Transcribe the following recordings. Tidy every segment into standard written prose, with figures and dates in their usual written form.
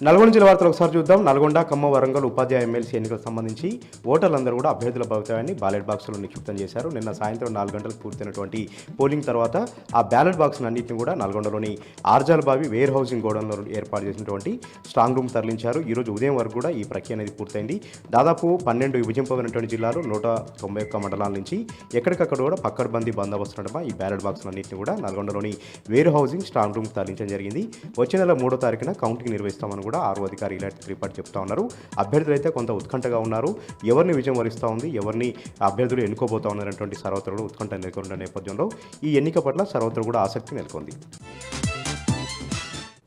నల్గొండ జిల్లా వార్తలు ఒకసారి చూద్దాం. నల్గొండ, ఖమ్మం, వరంగల్ ఉపాధ్యాయ ఎమ్మెల్సీ ఎన్నికలకు సంబంధించి ఓటర్లందరూ కూడా అభ్యర్థుల భవితవ్యాన్ని బ్యాలెట్ బాక్సులో నిక్షిప్తం చేశారు. నిన్న సాయంత్రం 4 గంటలకు పూర్తయినటువంటి పోలింగ్ తర్వాత ఆ బ్యాలెట్ బాక్స్ అన్నింటినీ కూడా నల్గొండలోని ఆర్జాల్బావి వేర్ హౌసింగ్ గోడౌన్లో ఏర్పాటు చేసినటువంటి స్ట్రాంగ్ రూమ్ తరలించారు. ఈరోజు ఉదయం వరకు కూడా ఈ ప్రక్రియ అనేది పూర్తయింది. దాదాపు 12 విభజింపబడినటువంటి జిల్లాలు 191 మండలాల నుంచి ఎక్కడికక్కడ కూడా పక్కడ్బందీ బందోబస్తు నడమ ఈ బ్యాలెట్ బాక్స్ అన్నింటినీ కూడా నల్గొండలోని వేర్ హౌసింగ్ స్ట్రాంగ్ రూమ్ తరలించడం జరిగింది. వచ్చే నెల 3వ తారీఖున కౌంటింగ్ నిర్వహిస్తామని కూడా ఆర్ఓ అధికారి ఇలాంటి త్రిపాఠి చెప్తా ఉన్నారు. అభ్యర్థులు అయితే కొంత ఉత్కంఠగా ఉన్నారు. ఎవరిని విజయం వరిస్తూ ఉంది, ఎవరిని అభ్యర్థులు ఎన్నుకోబోతా ఉన్నారనేటువంటి సర్వత్రులు ఉత్కంఠ నెలకొన్న నేపథ్యంలో ఈ ఎన్నిక పట్ల సర్వత్రు కూడా ఆసక్తి నెలకొంది.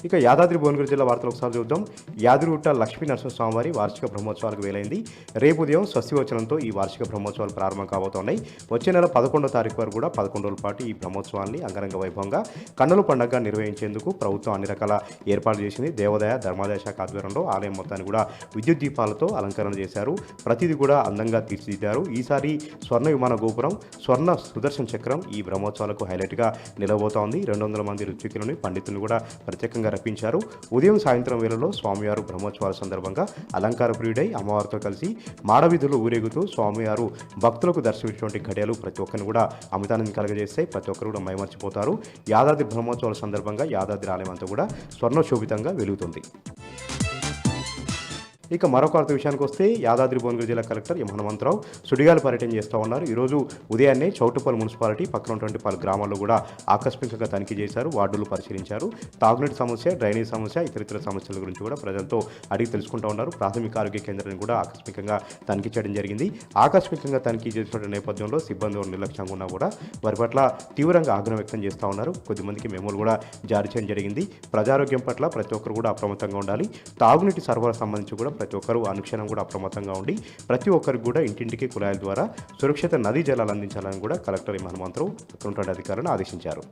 ఇక యాదాద్రి భువనగిరి జిల్లా వార్తలు ఒకసారి చూద్దాం. యాదిరిగుట్ట లక్ష్మీ నరసింహస్వామివారి వార్షిక బ్రహ్మోత్సవాలకు వేలైంది. రేపు ఉదయం స్వస్తివచనంతో ఈ వార్షిక బ్రహ్మోత్సవాలు ప్రారంభం కాబోతున్నాయి. వచ్చే నెల 11వ తారీఖు వరకు కూడా 11 రోజుల పాటు ఈ బ్రహ్మోత్సవాన్ని అంగరంగ వైభవంగా కన్నుల పండుగగా నిర్వహించేందుకు ప్రభుత్వం అన్ని రకాల ఏర్పాట్లు చేసింది. దేవాదాయ ధర్మాదాయ శాఖ ఆధ్వర్యంలో ఆలయం మొత్తాన్ని కూడా విద్యుత్ దీపాలతో అలంకరణ చేశారు. ప్రతిదీ కూడా అందంగా తీర్చిదిద్దారు. ఈసారి స్వర్ణ విమాన గోపురం, స్వర్ణ సుదర్శన చక్రం ఈ బ్రహ్మోత్సవాలకు హైలైట్గా నిలవబోతోంది. 200 మంది ఋత్వికులని పండితులను కూడా ప్రత్యేకంగా రప్పించారు. ఉదయం సాయంత్రం వేళలో స్వామివారు బ్రహ్మోత్సవాల సందర్భంగా అలంకార ప్రియుడై అమ్మవారితో కలిసి మాడవీధులు ఊరేగుతూ స్వామివారు భక్తులకు దర్శనమిచ్చినటువంటి ఘడియలు ప్రతి ఒక్కరిని కూడా అమితానందం కలగజేస్తాయి. ప్రతి ఒక్కరు కూడా మైమర్చిపోతారు. యాదాద్రి బ్రహ్మోత్సవాల సందర్భంగా యాదాద్రి ఆలయం అంతా కూడా స్వర్ణశోభితంగా వెలుగుతుంది. ఇక మరొక వార్త విషయానికి వస్తే యాదాద్రి భువనగిరి జిల్లా కలెక్టర్ ఎం హనుమంతరావు సుడిగాలి పర్యటన చేస్తూ ఉన్నారు. ఈరోజు ఉదయాన్నే చౌటుపల్లి మున్సిపాలిటీ పక్కన ఉన్నటువంటి పలు గ్రామాల్లో కూడా ఆకస్మికంగా తనిఖీ చేశారు. వార్డులు పరిశీలించారు. తాగునీటి సమస్య, డ్రైనేజ్ సమస్య, ఇతరితర సమస్యల గురించి కూడా ప్రజలతో అడిగి తెలుసుకుంటూ ఉన్నారు. ప్రాథమిక ఆరోగ్య కేంద్రాన్ని కూడా ఆకస్మికంగా తనిఖీ చేయడం జరిగింది. ఆకస్మికంగా తనిఖీ చేసిన నేపథ్యంలో సిబ్బంది నిర్లక్ష్యంగా ఉన్నా కూడా వారి పట్ల తీవ్రంగా ఆగ్రహం వ్యక్తం చేస్తూ ఉన్నారు. కొద్దిమందికి మెమోలు కూడా జారీ చేయడం జరిగింది. ప్రజారోగ్యం పట్ల ప్రతి ఒక్కరు కూడా అప్రమత్తంగా ఉండాలి. తాగునీటి సరఫరా సంబంధించి కూడా ప్రతి ఒక్కరు అనుక్షణం కూడా అప్రమత్తంగా ఉండి ప్రతి ఒక్కరికి కూడా ఇంటింటికి కుళాయిల ద్వారా సురక్షిత నదీ జలాలు అందించాలని కూడా కలెక్టర్ ఎం హనుమంతరావు అధికారులను ఆదేశించారు.